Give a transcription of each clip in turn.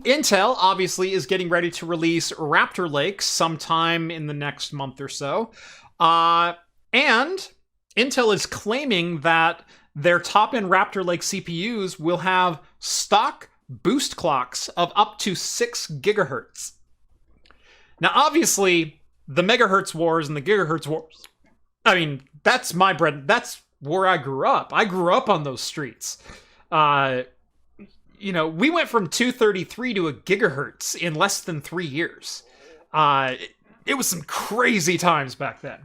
Intel obviously is getting ready to release Raptor Lake sometime in the next month or so. And Intel is claiming that their top-end Raptor Lake CPUs will have stock boost clocks of up to 6 gigahertz. Now, obviously, the megahertz wars and the gigahertz wars, I mean, that's my bread. That's where I grew up. I grew up on those streets. We went from 233 to a gigahertz in less than 3 years. It was some crazy times back then.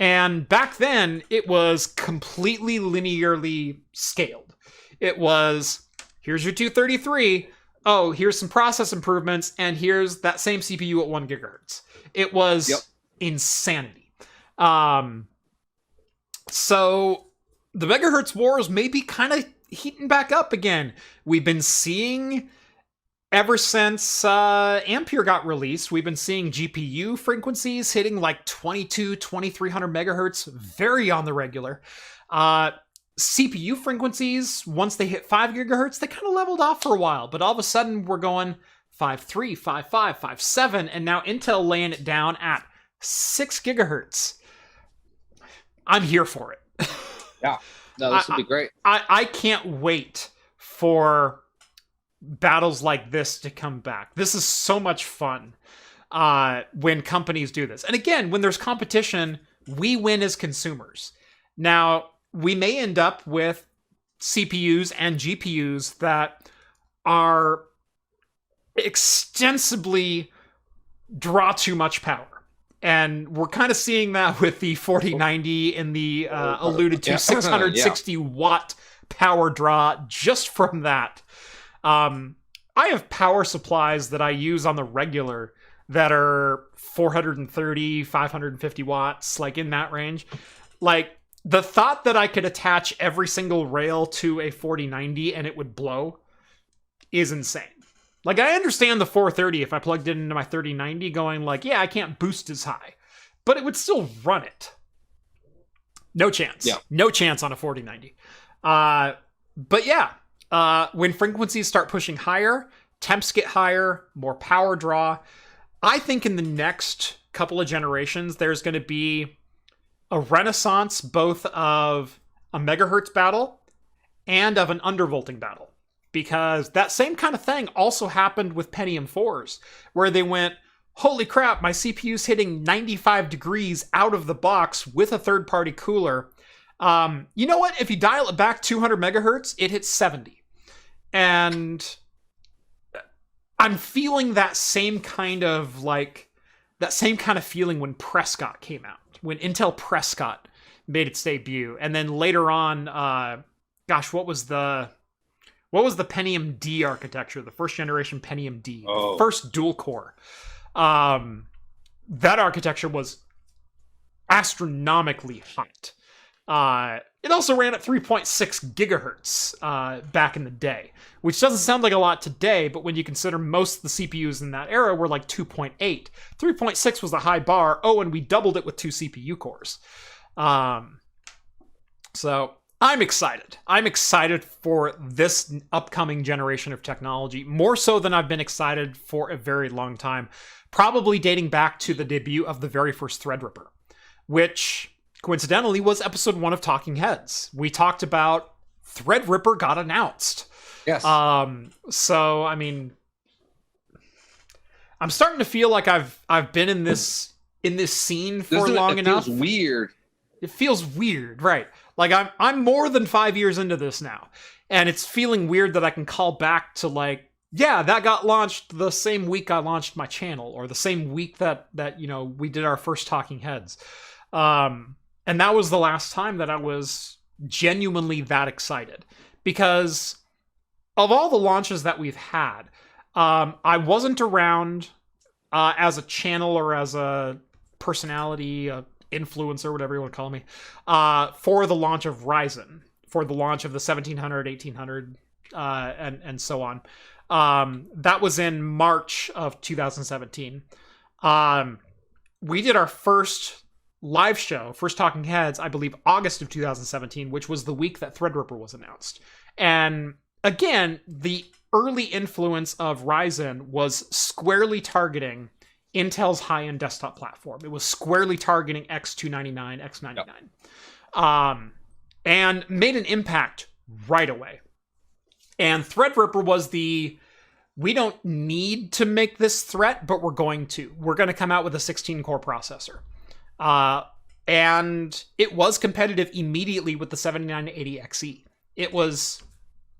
And back then, it was completely linearly scaled. It was, here's your 233. Oh, here's some process improvements. And here's that same CPU at 1 gigahertz. It was insanity. So the megahertz wars may be kind of heating back up again. We've been seeing, ever since Ampere got released, we've been seeing GPU frequencies hitting like 2300 megahertz, very on the regular. CPU frequencies, once they hit 5 gigahertz, they kind of leveled off for a while, but all of a sudden we're going 5.3, 5.5, 5.7, and now Intel laying it down at 6 gigahertz. I'm here for it. Yeah. No, this would be great. I can't wait for battles like this to come back. This is so much fun when companies do this. And again, when there's competition, we win as consumers. Now, we may end up with CPUs and GPUs that are extensively draw too much power. And we're kind of seeing that with the 4090 and the alluded to 660 watt power draw just from that. I have power supplies that I use on the regular that are 430, 550 watts, like in that range. Like, the thought that I could attach every single rail to a 4090 and it would blow is insane. Like, I understand the 430 if I plugged it into my 3090 going like, yeah, I can't boost as high. But it would still run it. No chance. Yeah. No chance on a 4090. But yeah, when frequencies start pushing higher, temps get higher, more power draw. I think in the next couple of generations, there's going to be a renaissance both of a megahertz battle and of an undervolting battle. Because that same kind of thing also happened with Pentium 4s, where they went, holy crap, my CPU's hitting 95 degrees out of the box with a third-party cooler. You know what? If you dial it back 200 megahertz, it hits 70. And I'm feeling that same kind of feeling when Prescott came out, when Intel Prescott made its debut. And then later on, what was the Pentium D architecture? The first generation Pentium D, the first dual core. That architecture was astronomically hot. It also ran at 3.6 gigahertz back in the day, which doesn't sound like a lot today, but when you consider most of the CPUs in that era were like 2.8. 3.6 was the high bar. Oh, and we doubled it with 2 CPU cores. So I'm excited. I'm excited for this upcoming generation of technology, more so than I've been excited for a very long time, probably dating back to the debut of the very first Threadripper, which coincidentally was episode 1 of Talking Heads. We talked about Threadripper got announced. Yes. So, I mean, I'm starting to feel like I've been in this scene for long enough. It feels weird. It feels weird, right? Like I'm more than 5 years into this now, and it's feeling weird that I can call back to like, yeah, that got launched the same week I launched my channel, or the same week that we did our first Talking Heads, and that was the last time that I was genuinely that excited, because of all the launches that we've had, I wasn't around as a channel or as a personality, influencer, whatever you want to call me, for the launch of Ryzen, for the launch of the 1700, 1800, and so on. That was in March of 2017. We did our first live show, first Talking Heads, I believe August of 2017, which was the week that Threadripper was announced. And again, the early influence of Ryzen was squarely targeting Intel's high-end desktop platform. It was squarely targeting X299, X99. Yep. And made an impact right away. And Threadripper was we don't need to make this threat, but we're going to. We're going to come out with a 16-core processor. And it was competitive immediately with the 7980XE. It was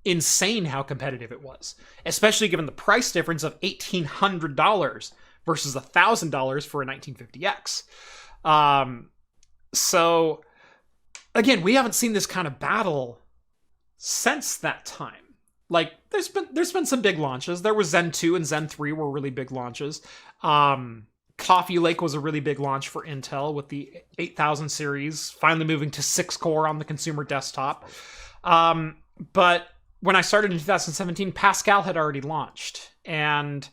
insane how competitive it was, especially given the price difference of $1,800 versus $1,000 for a 1950X. So, again, we haven't seen this kind of battle since that time. Like, there's been some big launches. There was Zen 2 and Zen 3 were really big launches. Coffee Lake was a really big launch for Intel with the 8000 series, finally moving to 6-core on the consumer desktop. But when I started in 2017, Pascal had already launched. And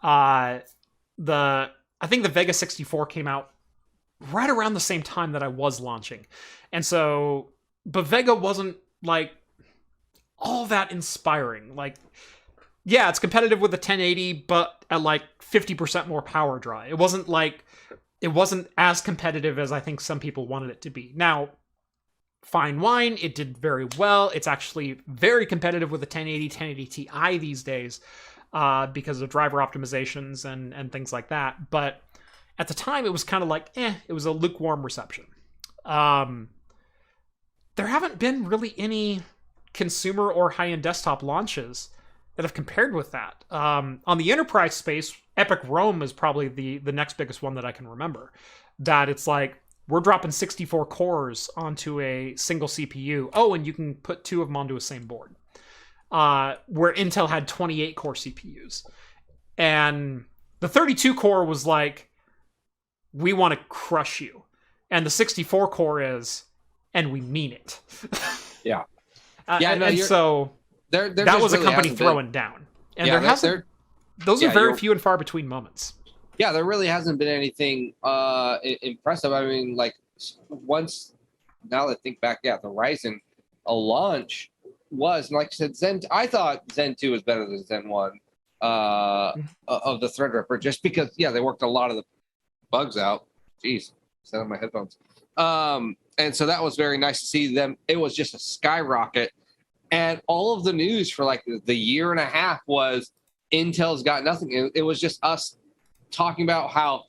I think the Vega 64 came out right around the same time that I was launching. And so, but Vega wasn't like all that inspiring. Like, yeah, it's competitive with the 1080, but at like 50% more power draw. It wasn't as competitive as I think some people wanted it to be. Now, fine wine, it did very well. It's actually very competitive with the 1080 Ti these days because of driver optimizations and things like that. But at the time, it was kind of like, it was a lukewarm reception. There haven't been really any consumer or high-end desktop launches that have compared with that. On the enterprise space, Epic Rome is probably the next biggest one that I can remember. That it's like, we're dropping 64 cores onto a single CPU. Oh, and you can put 2 of them onto a same board. Where Intel had 28 core CPUs. And the 32 core was like, we want to crush you. And the 64 core is, and we mean it. Yeah. So that was a company throwing down. And there hasn't, those are very few and far between moments. Yeah, there really hasn't been anything impressive. I mean, like, now that I think back, the Ryzen, a launch was, like I said, I thought Zen 2 was better than Zen 1 of the Threadripper, just because, they worked a lot of the bugs out. Jeez, set on my headphones. And so that was very nice to see them. It was just a skyrocket. And all of the news for like the year and a half was Intel's got nothing. It was just us talking about how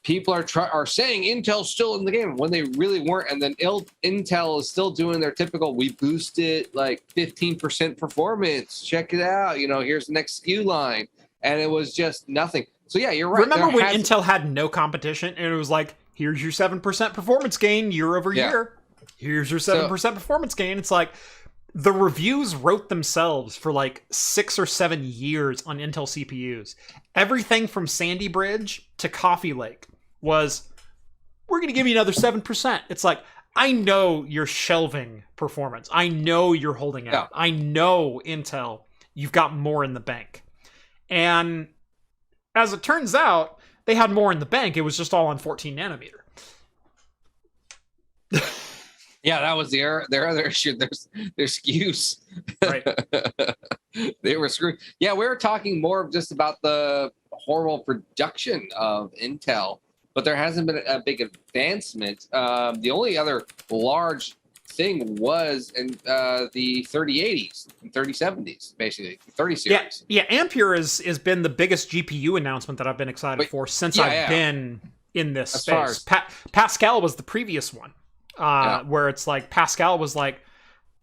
people are saying Intel's still in the game when they really weren't. And then Intel is still doing their typical, we boosted like 15% performance. Check it out. Here's the next SKU line. And it was just nothing. So yeah, you're right. Remember when Intel had no competition and it was like, here's your 7% performance gain year over year. Here's your 7% performance gain. It's like, the reviews wrote themselves for like 6 or 7 years on Intel CPUs. Everything from Sandy Bridge to Coffee Lake was, we're going to give you another 7%. It's like, I know you're shelving performance. I know you're holding out. I know, Intel, you've got more in the bank. And as it turns out, they had more in the bank. It was just all on 14 nanometer. Yeah, that was their other issue. Their SKUs. Right. They were screwed. Yeah, we were talking more just about the horrible production of Intel, but there hasn't been a big advancement. The only other large thing was in the 3080s and 3070s, basically, 30 series. Yeah, Ampere has been the biggest GPU announcement that I've been excited for since I've been in this space. Pascal was the previous one. Where it's like Pascal was like,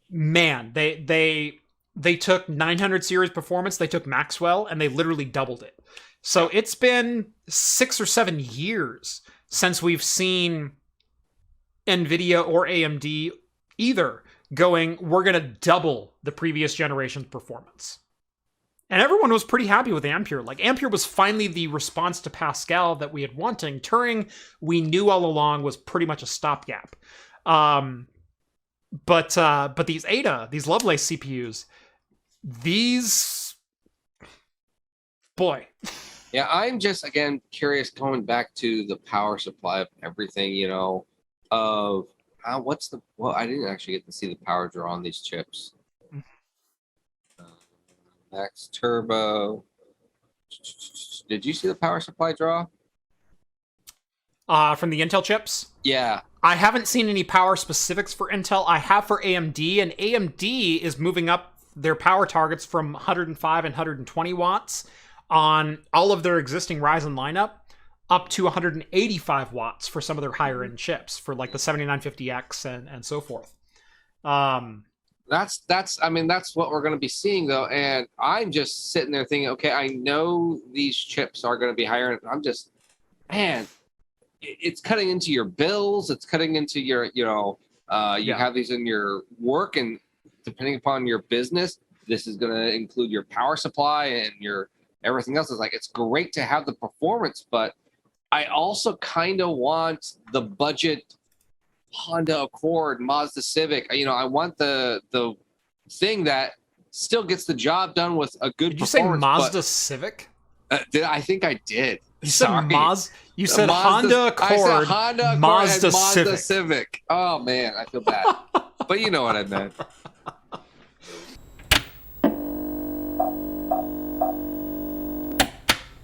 man, they took 900 series performance, they took Maxwell, and they literally doubled it. So it's been 6 or 7 years since we've seen NVIDIA or AMD either going, we're going to double the previous generation's performance. And everyone was pretty happy with Ampere. Like, Ampere was finally the response to Pascal that we had wanting. Turing, we knew all along, was pretty much a stopgap. But these Ada, these Lovelace CPUs, boy. Yeah, I'm just, again, curious, going back to the power supply of everything, of I didn't actually get to see the power draw on these chips. Max Turbo. Did you see the power supply draw? From the Intel chips. Yeah. I haven't seen any power specifics for Intel. I have for AMD, and AMD is moving up their power targets from 105 and 120 watts on all of their existing Ryzen lineup up to 185 watts for some of their higher end chips for like the 7950X and so forth. That's I mean that's what we're going to be seeing though, and I'm just sitting there thinking, okay, I know these chips are going to be higher, and I'm just, man, it's cutting into your bills, it's cutting into your you have these in your work, and depending upon your business, this is going to include your power supply and your everything else. Is like, it's great to have the performance, but I also kind of want the budget Honda Accord, Mazda Civic. I want the thing that still gets the job done with a good Did you say performance. Mazda Civic? I think I did. You said Sorry. You said Mazda, Honda Accord, I said Honda Accord Mazda and Mazda Civic. Civic. Oh man, I feel bad. But you know what I meant.